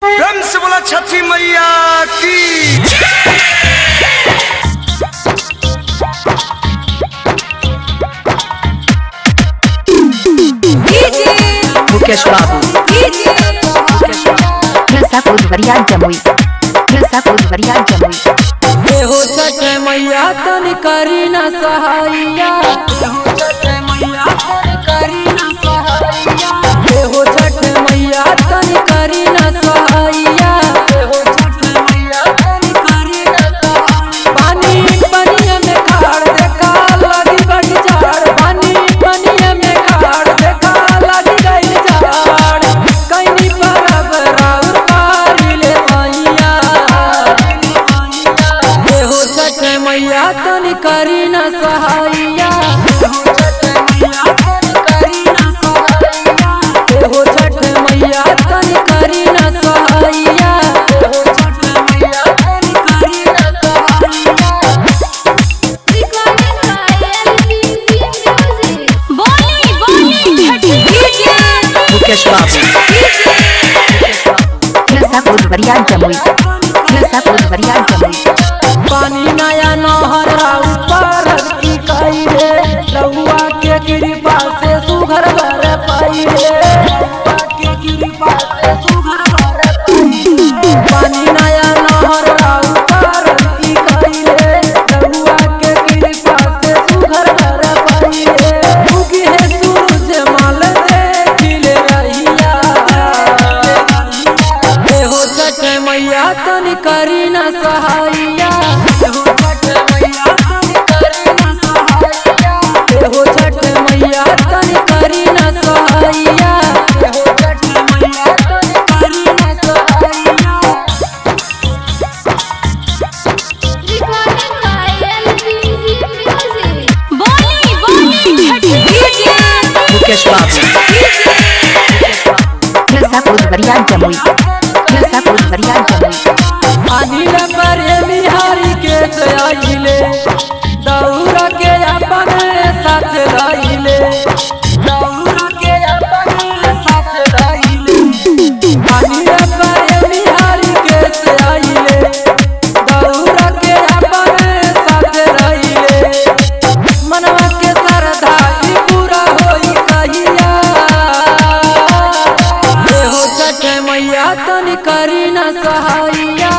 प्रेम से बोला छठी मैया की। मुकेश बाबू जमुई हो छठ मैया तन करी न सहाइया, हो छठ मैया तन करी न सहाइया। पानी पनिया में खाड़ देखा लगी बड़ी झाड़, पानी पनिया में खाड़ देखा लगी गई झाड़। कहीं परब राउर पारी ले मैया, हो छठ मैया तन करी न सहाइया, हो छठ मैया तन करी न सहाइया। मुकेश बाबू जमुई पानी नया नहर ऊपर की कई रे, रहुआ के कृपा से सुघर भर पाई रे। पानी नया नहर ऊपर की कई रे, रहुआ के कृपा से सुघर भर पाई रे। उगी है सूरज माल देख ले रहिया, हो छठ मैया तन करी न सहाइया, हो छठ मैया तन करी न सहाइया। मुकेश बाबू जमुई अनिल प्रेमी हारी के आइले, दौड़ के अपन साथ रहिले, अनिल प्रेमी हारी के आइले, दौड़ के अपन साथ रहिले। मनवा के श्रद्धा ई पूरा होई कहिया, हो छठ मैया तन करी न सहाइया।